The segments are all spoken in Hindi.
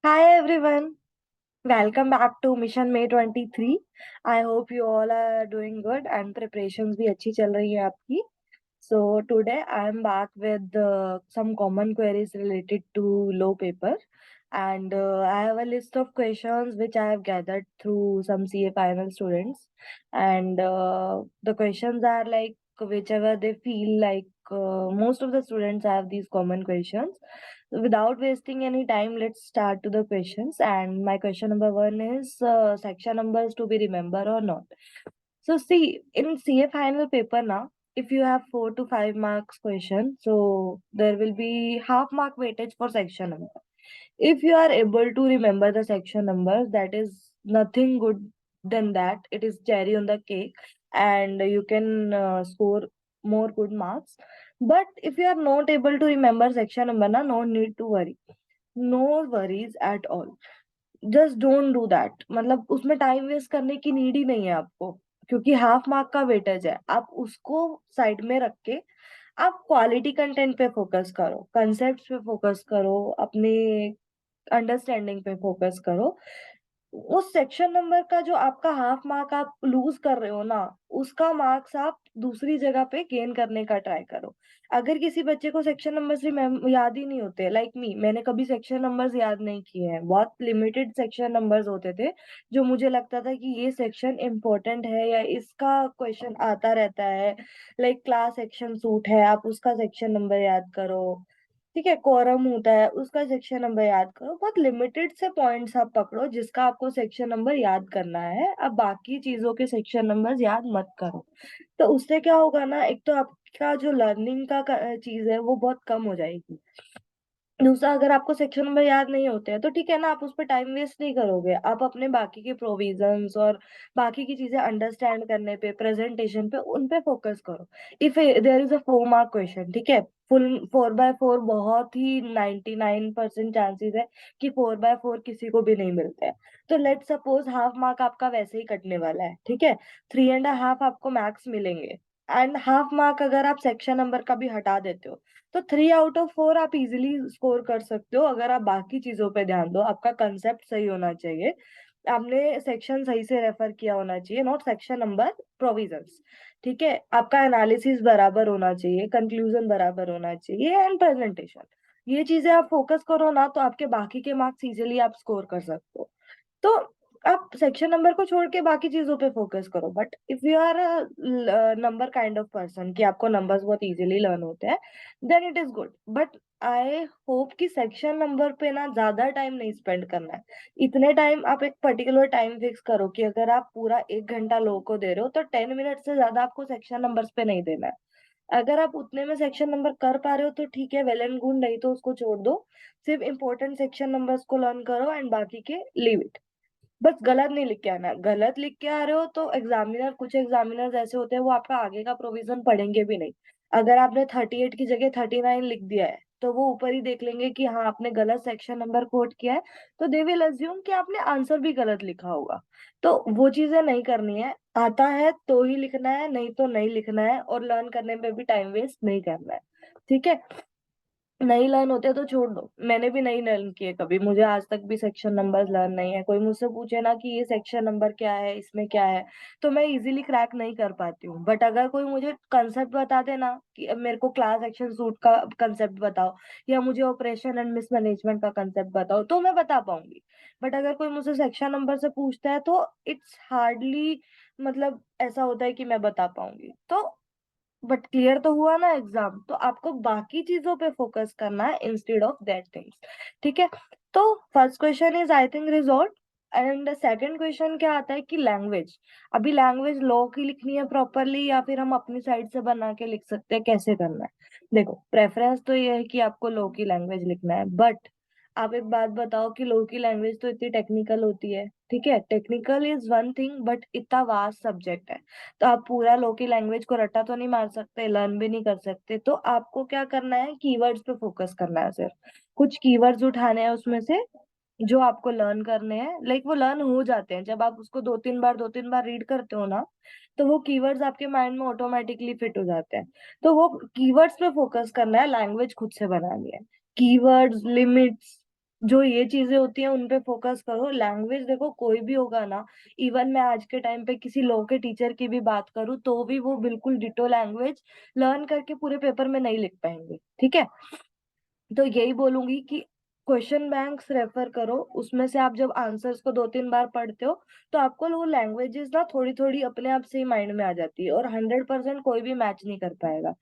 Hi everyone, welcome back to Mission May 23. I hope you all are doing good and preparations भी अच्छी चल रही है आपकी. So today I am back with some common queries related to law paper, and I have a list of questions which I have gathered through some CA final students, and the questions are like whichever they feel like. Most of the students have these common questions. Without wasting any time, let's start to the questions. And my question number one is section numbers to be remember or not. So see, in CA final paper now, if you have 4 to 5 marks question, so there will be half mark weightage for section number. If you are able to remember the section numbers, that is nothing good than that. It is cherry on the cake, and you can score more good marks. But if you are not able to remember section number, na, no need to worry. No worries at all. Just don't do that. मतलब उसमें टाइम वेस्ट करने की नीड ही नहीं है आपको, क्योंकि हाफ मार्क का वेटेज है. आप उसको साइड में रख के आप क्वालिटी कंटेंट पे फोकस करो, कंसेप्ट पे फोकस करो, अपने अंडरस्टैंडिंग पे फोकस करो. उस सेक्शन नंबर का जो आपका हाफ मार्क आप लूज कर रहे हो ना, उसका मार्क्स आप दूसरी जगह पे गेन करने का ट्राई करो. अगर किसी बच्चे को सेक्शन नंबर्स भी याद ही नहीं होते, लाइक मी, मैंने कभी सेक्शन नंबर्स याद नहीं किए हैं. बहुत लिमिटेड सेक्शन नंबर्स होते थे जो मुझे लगता था कि ये सेक्शन इम्पोर्टेंट है या इसका क्वेश्चन आता रहता है. लाइक क्लास सेक्शन सूट है, आप उसका सेक्शन नंबर याद करो. ठीक है, कोरम होता है, उसका सेक्शन नंबर याद करो. बहुत लिमिटेड से पॉइंट्स आप पकड़ो जिसका आपको सेक्शन नंबर याद करना है. अब बाकी चीजों के सेक्शन नंबर्स याद मत करो. तो उससे क्या होगा ना, एक तो आपका जो लर्निंग का चीज है वो बहुत कम हो जाएगी. दूसरा, अगर आपको सेक्शन नंबर याद नहीं होते हैं तो ठीक है ना, आप उस पर टाइम वेस्ट नहीं करोगे. आप अपने बाकी के प्रोविजंस और बाकी की चीजें अंडरस्टैंड करने पे, प्रेजेंटेशन पे, उन पे फोकस करो. If there is a 4 mark question, ठीक है, फुल 4x4, बहुत ही 99% चांसेस है कि 4x4 किसी को भी नहीं मिलते हैं. तो लेट सपोज हाफ मार्क आपका वैसे ही कटने वाला है, ठीक है. 3.5 आपको मैक्स मिलेंगे. एंड हाफ मार्क अगर आप सेक्शन नंबर का भी हटा देते हो तो 3 आउट ऑफ 4 आप इजिली स्कोर कर सकते हो, अगर आप बाकी चीजों पे ध्यान दो. आपका कंसेप्ट सही होना चाहिए, आपने सेक्शन सही से रेफर किया होना चाहिए, नॉट सेक्शन नंबर, प्रोविजंस. ठीक है, आपका एनालिसिस बराबर होना चाहिए, कंक्लूजन बराबर होना चाहिए, एंड प्रेजेंटेशन. ये चीजें आप फोकस करो ना, तो आपके बाकी के मार्क्स इजिली आप स्कोर कर सकते हो. तो आप सेक्शन नंबर को छोड़ के बाकी चीजों पे फोकस करो. But if you are number kind of person कि आपको नंबर्स बहुत इजीली लर्न होते हैं, then it is good. But I hope कि सेक्शन नंबर पे ना ज्यादा टाइम नहीं स्पेंड करना है. इतने टाइम आप एक पर्टिकुलर टाइम फिक्स करो कि अगर आप पूरा 1 घंटा लोगों को दे रहे हो तो 10 मिनट से ज्यादा आपको सेक्शन नंबर्स पे नहीं देना है. अगर आप उतने में सेक्शन नंबर कर पा रहे हो तो ठीक है, वेल एंड गुड. नहीं तो उसको छोड़ दो. सिर्फ इंपॉर्टेंट सेक्शन नंबर्स को लर्न करो एंड बाकी के लीव इट. बस गलत नहीं लिख के आना. गलत लिख के आ रहे हो तो एग्जामिनर, कुछ एग्जामिनर्स ऐसे होते हैं वो आपका आगे का प्रोविजन पढ़ेंगे भी नहीं. अगर आपने 38 की जगह 39 लिख दिया है तो वो ऊपर ही देख लेंगे कि हाँ आपने गलत सेक्शन नंबर कोट किया है, तो दे विल अज्यूम कि आपने आंसर भी गलत लिखा होगा. तो वो चीजें नहीं करनी है. आता है तो ही लिखना है, नहीं तो नहीं लिखना है, और लर्न करने में भी टाइम वेस्ट नहीं करना है. ठीक है, नहीं लर्न होते तो छोड़ दो. मैंने भी नहीं लर्न किए कभी, मुझे आज तक भी सेक्शन नंबर्स लर्न नहीं है. कोई मुझसे पूछे ना कि ये सेक्शन नंबर क्या है, इसमें क्या है, तो मैं इजीली क्रैक नहीं कर पाती हूँ. बट अगर कोई मुझे कंसेप्ट बता देना कि अब मेरे को क्लास एक्शन सूट का कंसेप्ट बताओ, या मुझे ऑपरेशन एंड मिसमैनेजमेंट का कंसेप्ट बताओ, तो मैं बता पाऊंगी. बट अगर कोई मुझसे सेक्शन नंबर से पूछता है तो इट्स हार्डली, मतलब ऐसा होता है कि मैं बता पाऊंगी. तो बट क्लियर तो हुआ ना एग्जाम, तो आपको बाकी चीजों पे फोकस करना है इंस्टेड ऑफ दैट थिंग्स. ठीक है, तो first question is I think resolve. And second question क्या आता है कि लैंग्वेज. अभी लैंग्वेज लॉ की लिखनी है प्रॉपरली या फिर हम अपनी साइड से बना के लिख सकते हैं, कैसे करना है. देखो, प्रेफरेंस तो ये है कि आपको लॉ की लैंग्वेज लिखना है. बट आप एक बात बताओ कि लॉ की लैंग्वेज तो इतनी टेक्निकल होती है. ठीक है, technical is one thing, but इतना वास्ट सब्जेक्ट है. तो आप पूरा लो की लैंग्वेज को रट्टा तो नहीं मार सकते, लर्न भी नहीं कर सकते. तो आपको क्या करना है, कीवर्ड्स पे फोकस करना है. सिर्फ कुछ कीवर्ड्स उठाने हैं उसमें से जो आपको लर्न करने हैं. लाइक वो लर्न हो जाते हैं जब आप उसको 2-3 बार रीड करते हो ना, तो वो कीवर्ड्स आपके माइंड में ऑटोमेटिकली फिट हो जाते हैं. तो वो कीवर्ड्स पे फोकस करना है, लैंग्वेज खुद से बनानी है. कीवर्ड्स, लिमिट्स, जो ये चीजें होती हैं उन पे फोकस करो। लैंग्वेज देखो कोई भी होगा ना, इवन मैं आज के टाइम पे किसी लॉ के टीचर की भी बात करूँ तो भी वो बिल्कुल डिटो लैंग्वेज लर्न करके पूरे पेपर में नहीं लिख पाएंगे, ठीक है। तो यही बोलूंगी कि क्वेश्चन बैंक्स रेफर करो, उसमें से आप जब आंसर्स को 2-3 बार पढ़ते हो तो आपको वो लैंग्वेजेस ना थोड़ी थोड़ी अपने आप से ही माइंड में आ जाती है, और 100% कोई भी मैच नहीं कर पाएगा।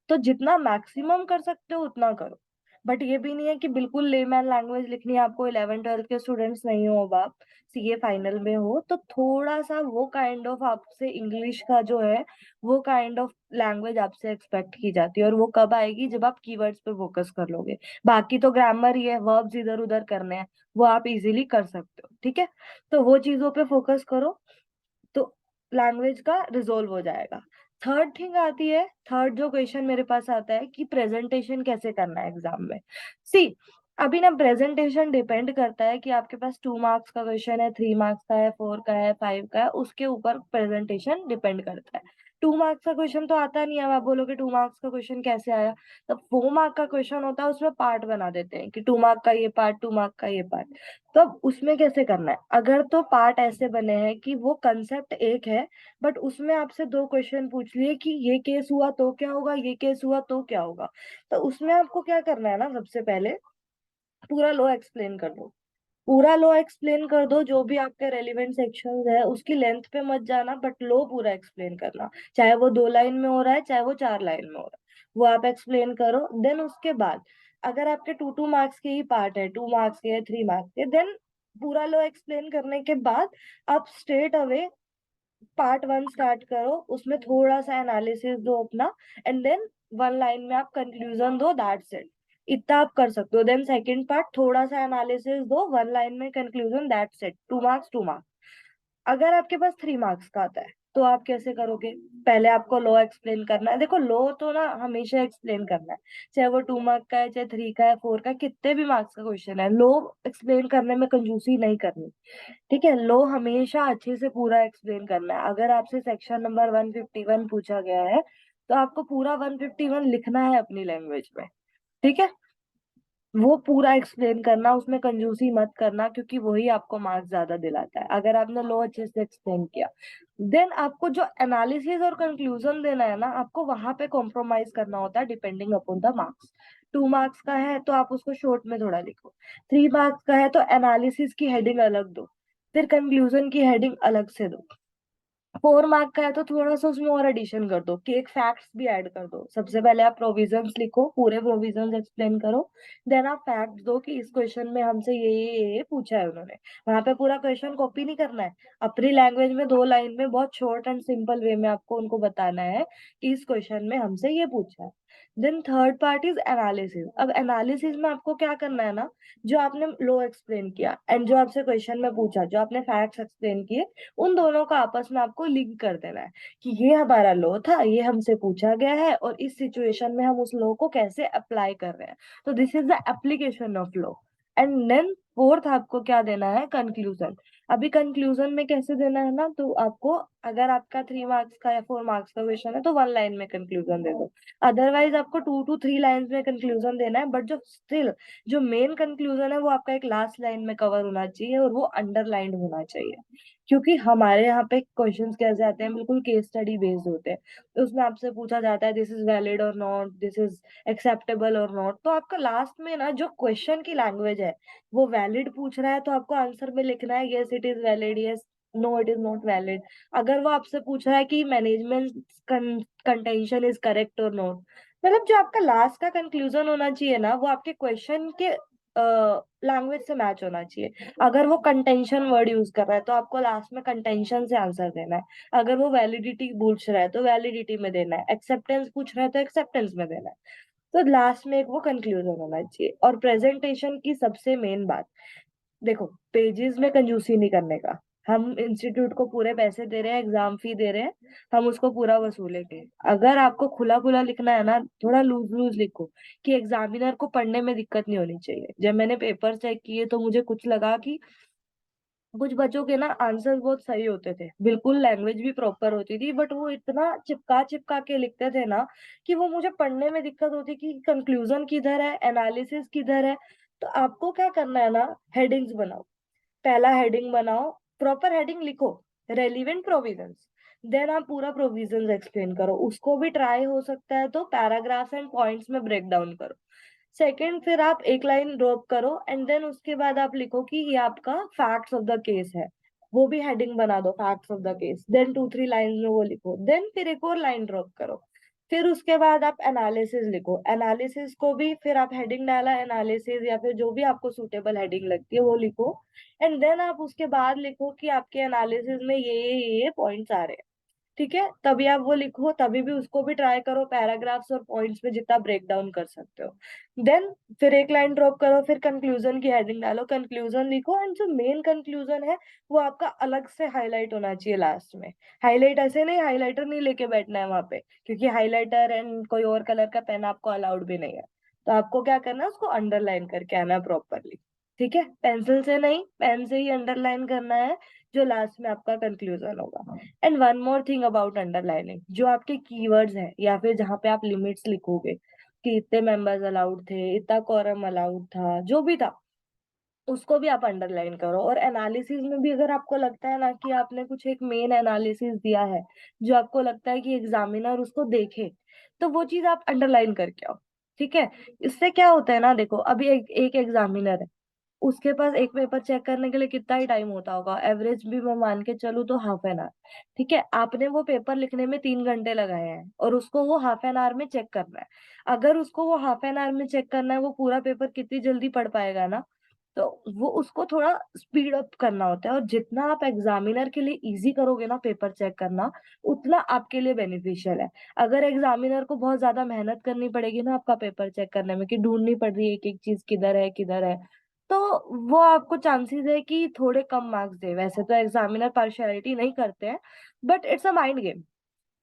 तो जितना मैक्सिमम कर सकते हो उतना करो। बट ये भी नहीं है कि बिल्कुल लेमैन लैंग्वेज लिखनी है आपको, 11th 12th के स्टूडेंट्स नहीं हो, अब आप सीए फाइनल में हो, तो थोड़ा सा वो काइंड ऑफ आपसे इंग्लिश का जो है वो काइंड ऑफ लैंग्वेज आपसे एक्सपेक्ट की जाती है, और वो कब आएगी जब आप कीवर्ड्स पे फोकस कर लोगे। बाकी तो ग्रामर ही है, वर्ब्स इधर उधर करने हैं, वो आप इजीली कर सकते हो, ठीक है। तो वो चीजों पे फोकस करो, तो लैंग्वेज का रिजोल्व हो जाएगा। थर्ड थिंग आती है, थर्ड जो क्वेश्चन मेरे पास आता है कि प्रेजेंटेशन कैसे करना है एग्जाम में। सी, अभी ना प्रेजेंटेशन डिपेंड करता है कि आपके पास 2 मार्क्स का क्वेश्चन है, 3 मार्क्स का है, 4 का है, 5 का है, उसके ऊपर प्रेजेंटेशन डिपेंड करता है। 2 मार्क्स का क्वेश्चन तो आता नहीं है, अब आप बोलोगे 2 मार्क्स का क्वेश्चन कैसे आया। तब 4 मार्क का क्वेश्चन होता है, उसमें पार्ट बना देते हैं कि 2 मार्क का ये पार्ट, 2 मार्क का ये पार्ट। तो अब उसमें कैसे करना है, अगर तो पार्ट ऐसे बने हैं कि वो कंसेप्ट एक है, बट उसमें आपसे 2 क्वेश्चन पूछ लिए कि ये केस हुआ तो क्या होगा, ये केस हुआ तो क्या होगा, तो उसमें आपको क्या करना है ना, सबसे पहले पूरा लॉ एक्सप्लेन कर दो। पूरा लॉ एक्सप्लेन कर दो, जो भी आपके रेलिवेंट सेक्शंस है उसकी लेंथ पे मत जाना, बट लॉ पूरा एक्सप्लेन करना, चाहे वो 2 लाइन में हो रहा है चाहे वो 4 लाइन में हो रहा है, वो आप एक्सप्लेन करो। देन उसके बाद अगर आपके 2-2 मार्क्स के ही पार्ट है, 2 मार्क्स के, 3 मार्क्स के, देन पूरा लॉ एक्सप्लेन करने के बाद आप स्ट्रेट अवे पार्ट 1 स्टार्ट करो, उसमें थोड़ा सा एनालिसिस दो अपना, एंड देन 1 लाइन में आप कंक्लूजन दो, दैट्स इट। इतना आप कर सकते हो। देन सेकंड पार्ट, थोड़ा सा एनालिसिस दो, 1 लाइन में conclusion, that's it. 2 marks, 2 marks. अगर आपके पास 3 मार्क्स का आता है तो आप कैसे करोगे, पहले आपको लॉ एक्सप्लेन करना है। देखो लॉ तो ना हमेशा एक्सप्लेन करना है, चाहे वो 2 मार्क का है, चाहे 3 का है, 4 का, कितने भी मार्क्स का क्वेश्चन है, लॉ एक्सप्लेन करने में कंजूसी नहीं करनी, ठीक है। लो हमेशा अच्छे से पूरा एक्सप्लेन करना है। अगर आपसे सेक्शन नंबर 151 पूछा गया है तो आपको पूरा 151 लिखना है अपनी लैंग्वेज में, ठीक है। वो पूरा एक्सप्लेन करना, उसमें कंजूसी मत करना, क्योंकि वही आपको मार्क्स ज्यादा दिलाता है अगर आपने लो अच्छे से एक्सप्लेन किया। देन आपको जो एनालिसिस और कंक्लूजन देना है ना, आपको वहां पे कॉम्प्रोमाइज करना होता है depending upon the marks. 2 marks का है तो आप उसको शॉर्ट में थोड़ा लिखो, 3 मार्क्स का है तो एनालिसिस की हेडिंग अलग दो, फिर कंक्लूजन की हेडिंग अलग से दो। 4 मार्क का है तो थोड़ा सा उसमें और एडिशन कर दो कि एक फैक्ट्स भी ऐड कर दो। सबसे पहले आप प्रोविजंस लिखो, पूरे प्रोविजंस एक्सप्लेन करो, देन आप फैक्ट्स दो कि इस क्वेश्चन में हमसे ये पूछा है उन्होंने। वहां पे पूरा क्वेश्चन कॉपी नहीं करना है, अपनी लैंग्वेज में 2 लाइन में बहुत शॉर्ट एंड सिंपल वे में आपको उनको बताना है कि इस क्वेश्चन में हमसे ये पूछा है। Then third part is analysis. अब एनालिसिस में आपको क्या करना है ना, जो आपने लो एक्सप्लेन किया एंड जो आपसे क्वेश्चन में पूछा, जो आपने फैक्ट्स एक्सप्लेन किए, उन दोनों का आपस में आपको लिंक कर देना है कि ये हमारा लॉ था, ये हमसे पूछा गया है, और इस सिचुएशन में हम उस लॉ को कैसे अप्लाई कर रहे हैं। तो this is the application of law. And then fourth आपको क्या देना है, कंक्लूजन। अभी कंक्लूजन में कैसे देना है ना, तो आपको अगर आपका 3 मार्क्स का या 4 मार्क्स का क्वेश्चन है तो 1 लाइन में कंक्लूजन दे दो, अदरवाइज आपको 2 to 3 लाइंस में कंक्लूजन देना है, बट जो स्टिल जो मेन कंक्लूजन है वो आपका एक लास्ट लाइन में कवर होना चाहिए, और वो अंडरलाइंड होना चाहिए। क्योंकि हमारे यहाँ पे क्वेश्चंस कैसे आते हैं, बिल्कुल केस स्टडी बेस्ड होते हैं, तो उसमें आपसे पूछा जाता है दिस इज वैलिड और नॉट, दिस इज एक्सेप्टेबल और नॉट, तो आपका लास्ट में ना जो क्वेश्चन की लैंग्वेज है, वो वैलिड पूछ रहा है तो आपको आंसर में लिखना है yes it is valid, yes no it is not valid. अगर वो आपसे पूछ रहा है कि मैनेजमेंट कंटेंशन इज करेक्ट और नॉट, मतलब जो आपका लास्ट का कंक्लूजन होना चाहिए ना, वो आपके क्वेश्चन के लैंग्वेज से मैच होना चाहिए। अगर वो कंटेंशन वर्ड यूज कर रहा है तो आपको लास्ट में कंटेंशन से आंसर देना है, अगर वो वैलिडिटी पूछ रहा है तो वैलिडिटी में देना है, एक्सेप्टेंस पूछ रहा है तो एक्सेप्टेंस में देना है। तो लास्ट में एक वो कंक्लूजन होना चाहिए। और प्रेजेंटेशन की सबसे मेन बात, देखो पेजेस में कंजूसी नहीं करने का। हम इंस्टीट्यूट को पूरे पैसे दे रहे हैं, एग्जाम फी दे रहे हैं, हम उसको पूरा वसूलेंगे। अगर आपको खुला खुला लिखना है ना, थोड़ा लूज लूज लिखो कि एग्जामिनर को पढ़ने में दिक्कत नहीं होनी चाहिए। जब मैंने पेपर चेक किए तो मुझे कुछ लगा कि कुछ बच्चों के ना आंसर्स बहुत सही होते थे, बिल्कुल लैंग्वेज भी प्रॉपर होती थी, बट वो इतना चिपका चिपका के लिखते थे ना कि वो मुझे पढ़ने में दिक्कत होती कि कंक्लूजन किधर है, एनालिसिस किधर है। तो आपको क्या करना है ना, हेडिंग्स बनाओ। पहला हेडिंग बनाओ, प्रॉपर हेडिंग लिखो, रेलिवेंट प्रोविजंस। देन आप पूरा प्रोविजंस एक्सप्लेन करो, उसको भी ट्राई हो सकता है तो पैराग्राफ्स एंड पॉइंट्स में ब्रेक डाउन करो। सेकंड, फिर आप एक लाइन ड्रॉप करो एंड देन उसके बाद आप लिखो कि ये आपका फैक्ट्स ऑफ द केस है, वो भी हेडिंग बना दो, facts of the case. Then 2-3 line में वो लिखो, देन फिर एक और लाइन ड्रॉप करो। फिर उसके बाद आप एनालिसिस लिखो, एनालिसिस को भी फिर आप हेडिंग डाला एनालिसिस या फिर जो भी आपको सूटेबल हेडिंग लगती है वो लिखो। एंड देन आप उसके बाद लिखो कि आपके एनालिसिस में ये पॉइंट्स आ रहे हैं। ठीक है, तभी आप वो लिखो, तभी भी उसको भी ट्राई करो पैराग्राफ्स और पॉइंट्स में जितना ब्रेक डाउन कर सकते हो। देन फिर एक लाइन ड्रॉप करो, फिर कंक्लूजन की हेडिंग डालो, कंक्लूजन लिखो एंड जो मेन कंक्लूजन है वो आपका अलग से हाईलाइट होना चाहिए लास्ट में। हाईलाइट ऐसे नहीं, हाईलाइटर नहीं लेके बैठना है वहां पे, क्योंकि हाईलाइटर एंड कोई और कलर का पेन आपको अलाउड भी नहीं है। तो आपको क्या करना है, उसको अंडरलाइन करके आना है प्रॉपरली। ठीक है, पेंसिल से नहीं, पेन से ही अंडरलाइन करना है, जो लास्ट में आपका कंक्लूजन होगा। And one more thing about underlining, जो आपके कीवर्ड्स हैं या फिर जहाँ पे आप लिमिट्स लिखोगे कि इतने मेंबर्स अलाउड थे, इतना quorum अलाउड था, जो भी था, उसको भी आप अंडरलाइन करो। और एनालिसिस में भी अगर आपको लगता है ना कि आपने कुछ एक मेन एनालिसिस दिया है जो आपको लगता है कि एग्जामिनर उसको देखे, तो वो चीज आप अंडरलाइन करके आओ। ठीक है, इससे क्या होता है ना, देखो अभी एक एग्जामिनर है, उसके पास एक पेपर चेक करने के लिए कितना ही टाइम होता होगा, एवरेज भी मैं मान के चलूँ तो हाफ एन आवर। ठीक है, आपने वो पेपर लिखने में 3 घंटे लगाए हैं और उसको वो हाफ एन आवर में चेक करना है। अगर उसको वो हाफ एन आवर में चेक करना है, वो पूरा पेपर कितनी जल्दी पढ़ पाएगा ना। तो वो उसको थोड़ा स्पीड अप करना होता है, और जितना आप एग्जामिनर के लिए इजी करोगे ना पेपर चेक करना, उतना आपके लिए बेनिफिशियल है। अगर एग्जामिनर को बहुत ज्यादा मेहनत करनी पड़ेगी ना आपका पेपर चेक करने में, कि ढूंढनी पड़ रही है एक एक चीज किधर है किधर है, तो वो आपको चांसेस है कि थोड़े कम मार्क्स दे। वैसे तो एग्जामिनर पार्शियलिटी नहीं करते हैं, but it's a mind game.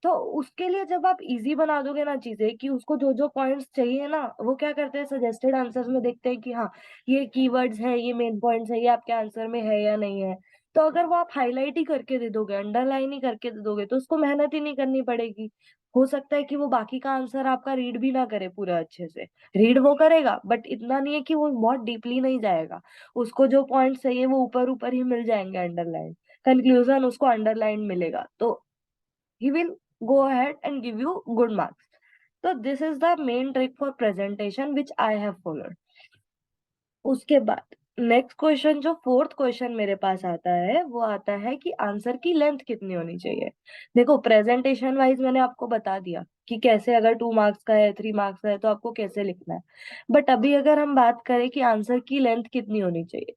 तो उसके लिए जब आप इजी बना दोगे ना चीजें, कि उसको जो जो पॉइंट्स चाहिए ना, वो क्या करते हैं, सजेस्टेड आंसर्स में देखते हैं कि हाँ ये कीवर्ड्स है, ये मेन पॉइंट्स है, ये आपके आंसर में है या नहीं है। तो अगर वो आप हाईलाइट ही करके दे दोगे, अंडरलाइन ही करके दे दोगे, तो उसको मेहनत ही नहीं करनी पड़ेगी। हो सकता है कि वो बाकी का आंसर आपका रीड भी ना करे पूरा अच्छे से, रीड वो करेगा बट इतना नहीं है कि वो बहुत डीपली नहीं जाएगा। उसको जो पॉइंट्स चाहिए वो ऊपर ऊपर ही मिल जाएंगे अंडरलाइन, कंक्लूजन उसको अंडरलाइन मिलेगा, तो he will go ahead and give you good marks. So this is the main trick for presentation which I have followed. उसके बाद नेक्स्ट क्वेश्चन, जो फोर्थ क्वेश्चन मेरे पास आता है, वो आता है कि आंसर की लेंथ कितनी होनी चाहिए। देखो प्रेजेंटेशन वाइज मैंने आपको बता दिया कि कैसे, अगर 2 मार्क्स का है, 3 मार्क्स का है, तो आपको कैसे लिखना है। बट अभी अगर हम बात करें कि आंसर की लेंथ कितनी होनी चाहिए,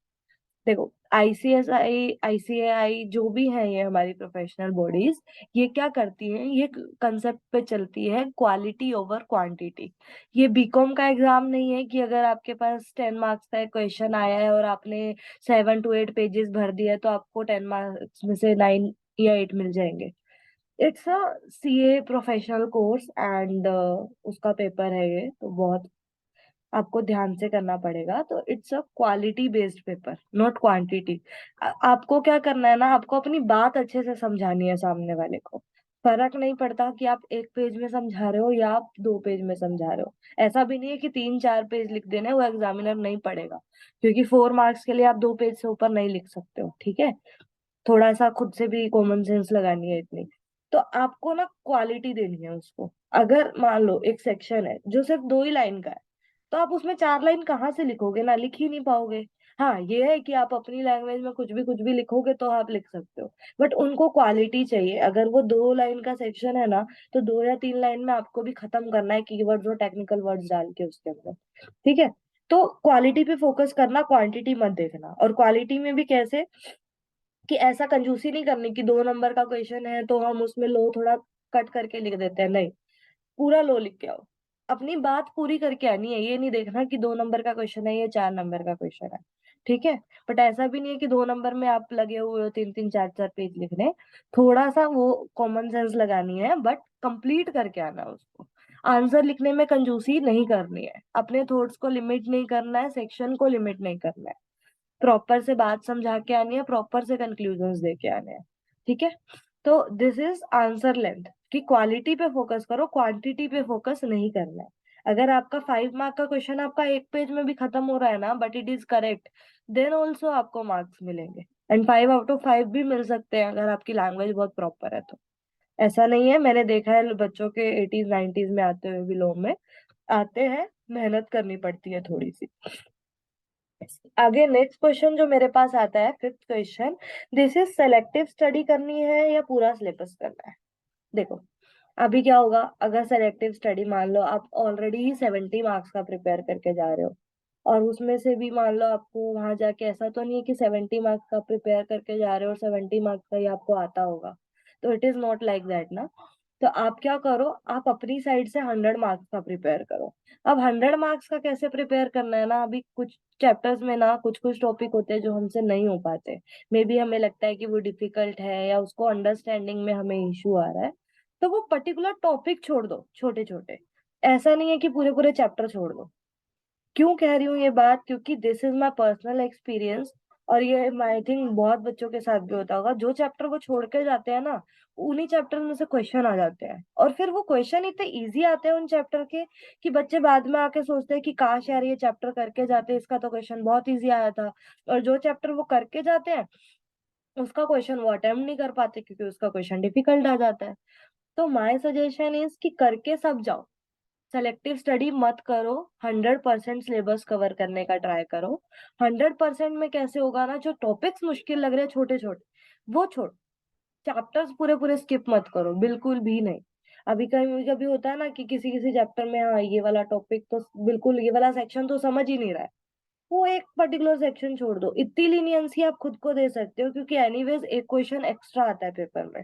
देखो आईसीएसआई आईसीएआई जो भी है, ये हमारी प्रोफेशनल बॉडीज, ये क्या करती हैं, ये कंसेप्ट पे चलती है क्वालिटी ओवर क्वांटिटी। ये बीकॉम का एग्जाम नहीं है कि अगर आपके पास 10 मार्क्स का क्वेश्चन आया है और आपने 7 to 8 पेजेस भर दिया तो आपको 10 मार्क्स में से 9 या 8 मिल जाएंगे। It's a CA professional course and उसका पेपर है ये, तो बहुत आपको ध्यान से करना पड़ेगा। तो it's a quality based paper, not quantity. आपको क्या करना है ना, आपको अपनी बात अच्छे से समझानी है सामने वाले को। फर्क नहीं पड़ता कि आप 1 पेज में समझा रहे हो या आप 2 पेज में समझा रहे हो। ऐसा भी नहीं है कि 3-4 पेज लिख देने, वो एग्जामिनर नहीं पढ़ेगा, क्योंकि 4 मार्क्स के लिए आप 2 पेज से ऊपर नहीं लिख सकते हो। ठीक है, थोड़ा सा खुद से भी कॉमन सेंस लगानी है इतनी। तो आपको ना क्वालिटी देनी है उसको। अगर मान लो एक सेक्शन है जो सिर्फ 2 ही लाइन का है, तो आप उसमें 4 लाइन कहाँ से लिखोगे ना, लिख ही नहीं पाओगे। हाँ ये है कि आप अपनी लैंग्वेज में कुछ भी लिखोगे तो आप लिख सकते हो, बट उनको क्वालिटी चाहिए। अगर वो 2 लाइन का सेक्शन है ना, तो 2 या 3 लाइन में आपको भी खत्म करना है कीवर्ड्स और टेक्निकल वर्ड्स डाल के उसके अंदर। ठीक है, तो क्वालिटी पे फोकस करना, क्वांटिटी मत देखना। और क्वालिटी में भी कैसे, कि ऐसा कंजूसी नहीं करनी कि 2 नंबर का क्वेश्चन है तो हम उसमें लो थोड़ा कट करके लिख देते हैं, नहीं, पूरा लो लिख के आओ। अपनी बात पूरी करके आनी है, ये नहीं देखना कि 2 नंबर का क्वेश्चन है या 4 नंबर का क्वेश्चन है। ठीक है, बट ऐसा भी नहीं है कि 2 नंबर में आप लगे हुए हो 3-3 4-4 पेज लिखने। थोड़ा सा वो कॉमन सेंस लगानी है, बट कंप्लीट करके आना है उसको। आंसर लिखने में कंजूसी नहीं करनी है, अपने थॉट्स को लिमिट नहीं करना है, सेक्शन को लिमिट नहीं करना है। प्रॉपर से बात समझा के आनी है, प्रॉपर से कंक्लूजन्स दे के आने हैं। ठीक है, तो दिस इज आंसर लेंथ, कि क्वालिटी पे फोकस करो, क्वांटिटी पे फोकस नहीं करना है। अगर आपका 5 मार्क का क्वेश्चन आपका एक पेज में भी खत्म हो रहा है ना, but it is correct, then also आपको मार्क्स मिलेंगे। एंड 5 आउट ऑफ 5 भी मिल सकते हैं अगर आपकी लैंग्वेज बहुत प्रॉपर है तो। ऐसा नहीं है, मैंने देखा है बच्चों के 80s 90s में आते हुए भी लोग में आते हैं, मेहनत करनी पड़ती है थोड़ी सी। आगे नेक्स्ट क्वेश्चन जो मेरे पास आता है, fifth question, this is selective study करनी है या पूरा सिलेबस करना है। देखो, अभी क्या होगा, अगर सेलेक्टिव स्टडी मान लो आप ऑलरेडी ही 70 मार्क्स का प्रिपेयर करके जा रहे हो, और उसमें से भी मान लो आपको वहां जाके ऐसा तो नहीं है कि 70 मार्क्स का प्रिपेयर करके जा रहे हो और 70 मार्क्स का ही आपको आता होगा, तो it is not like that ना। तो आप क्या करो, आप अपनी साइड से 100 मार्क्स का प्रिपेयर करो। अब 100 मार्क्स का कैसे प्रिपेयर करना है ना, अभी कुछ चैप्टर्स में ना कुछ कुछ टॉपिक होते हैं जो हमसे नहीं हो पाते, मे बी हमें लगता है कि वो डिफिकल्ट है या उसको अंडरस्टैंडिंग में हमें इश्यू आ रहा है, तो वो पर्टिकुलर टॉपिक छोड़ दो छोटे छोटे। ऐसा नहीं है कि पूरे पूरे चैप्टर छोड़ दो। क्यों कह रही हूँ ये बात, क्योंकि this is my personal experience, और ये आई थिंक बहुत बच्चों के साथ भी होता होगा, जो चैप्टर वो छोड़ के जाते हैं ना, उन्हीं चैप्टर में से क्वेश्चन आ जाते हैं, और फिर वो क्वेश्चन इतने इजी आते हैं उन चैप्टर के कि बच्चे बाद में आके सोचते हैं कि काश यार ये चैप्टर करके जाते, इसका तो क्वेश्चन बहुत इजी आया था। और जो चैप्टर वो करके जाते हैं उसका क्वेश्चन वो अटेम्प्ट नहीं कर पाते क्योंकि उसका क्वेश्चन डिफिकल्ट आ जाता है। तो माय सजेशन इज कि करके सब जाओ, सेलेक्टिव स्टडी मत करो, 100% सिलेबस कवर करने का ट्राई करो। 100% में कैसे होगा ना, जो टॉपिक्स मुश्किल लग रहे हैं छोटे छोटे वो छोड़, चैप्टर्स पूरे पूरे स्किप मत करो, बिल्कुल भी नहीं। अभी कभी कभी होता है ना कि किसी किसी चैप्टर में, हाँ ये वाला टॉपिक तो बिल्कुल, ये वाला सेक्शन तो समझ ही नहीं रहा है, वो एक पर्टिकुलर सेक्शन छोड़ दो। इतनी लीनियंसी आप खुद को दे सकते हो, क्योंकि एनीवेज एक क्वेश्चन एक्स्ट्रा आता है पेपर में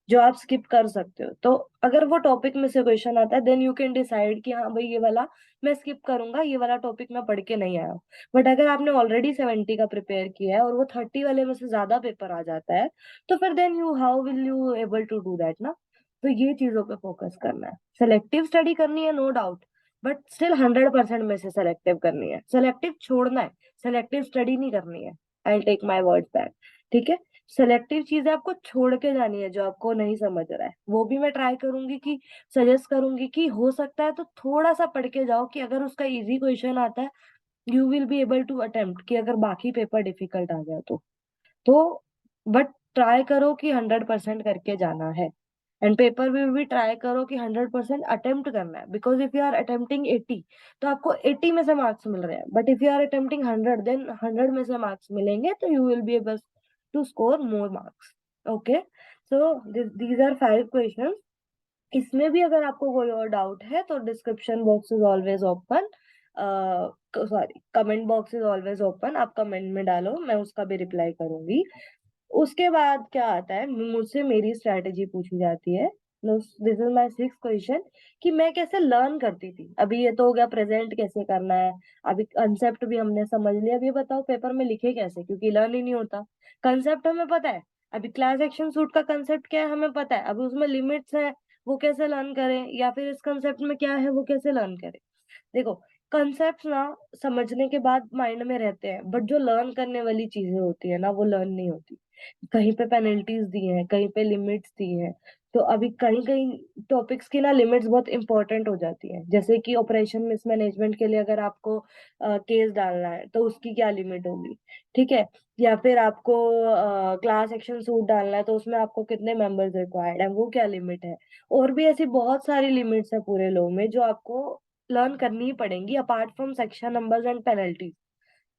जो आप स्किप कर सकते हो। तो अगर वो टॉपिक में से क्वेश्चन आता है, देन यू कैन डिसाइड कि हाँ भाई ये वाला मैं स्किप करूंगा, ये वाला टॉपिक मैं पढ़ के नहीं आया हूँ। बट अगर आपने ऑलरेडी 70 का प्रिपेयर किया है और वो 30 वाले में से ज्यादा पेपर आ जाता है, तो फिर then you how will you able to do that ना। तो ये चीजों पे फोकस करना है। सेलेक्टिव स्टडी करनी है, नो डाउट, बट स्टिल 100% में से सेलेक्टिव करनी है, सेलेक्टिव छोड़ना है, सेलेक्टिव स्टडी नहीं करनी है। I take my words back, ठीक है। सेलेक्टिव चीजें आपको छोड़ के जानी है, जो आपको नहीं समझ रहा है वो भी मैं ट्राई करूंगी कि सजेस्ट करूंगी कि हो सकता है तो थोड़ा सा पढ़ के जाओ, कि अगर उसका इजी क्वेश्चन आता है you will be able to attempt, कि अगर बाकी पेपर डिफिकल्ट आ गया तो बट ट्राई करो कि 100% करके जाना है। एंड पेपर में भी ट्राई करो कि 100% अटेम्प्ट करना है, because if you are attempting 80 तो आपको 80 में से मार्क्स मिल रहे हैं, but if you are attempting 100 then 100 में से मार्क्स मिलेंगे, तो you will be able to score more marks. Okay, so these are 5 question. इसमें भी अगर आपको कोई और डाउट है तो description box is always open, sorry comment box is always open, आप कमेंट में डालो, मैं उसका भी रिप्लाई करूंगी। उसके बाद क्या आता है, मुझसे मेरी स्ट्रेटेजी पूछी जाती है। This is my six question, कि मैं कैसे लर्न करती थी। अभी ये तो हो गया प्रेजेंट कैसे करना है, अभी कंसेप्ट भी हमने समझ लिया। अभी ये बताओ पेपर में लिखे कैसे, क्योंकि लर्न ही नहीं होता। कंसेप्ट हमें पता है, अभी क्लास एक्शन सूट का कंसेप्ट क्या है हमें पता है, अभी उसमें लिमिट्स है, वो कैसे लर्न करें, या फिर इस कंसेप्ट में क्या है वो कैसे लर्न करें। देखो, कंसेप्ट ना समझने के बाद माइंड में रहते हैं, बट जो लर्न करने वाली चीजें होती है ना वो लर्न नहीं होती। कहीं पे पेनल्टीज दी हैं, कहीं पे लिमिट्स दी हैं। तो अभी कहीं कहीं टॉपिक्स की ना लिमिट्स बहुत इंपॉर्टेंट हो जाती हैं, जैसे कि ऑपरेशन मिसमैनेजमेंट के लिए अगर आपको केस डालना है तो उसकी क्या लिमिट होगी, ठीक है। या फिर आपको क्लास एक्शन सूट डालना है तो उसमें आपको कितने मेंबर्स रिक्वायर्ड है, वो क्या लिमिट है। और भी ऐसी बहुत सारी लिमिट्स है पूरे लॉ में जो आपको लर्न करनी ही पड़ेंगी, apart from section numbers and penalties.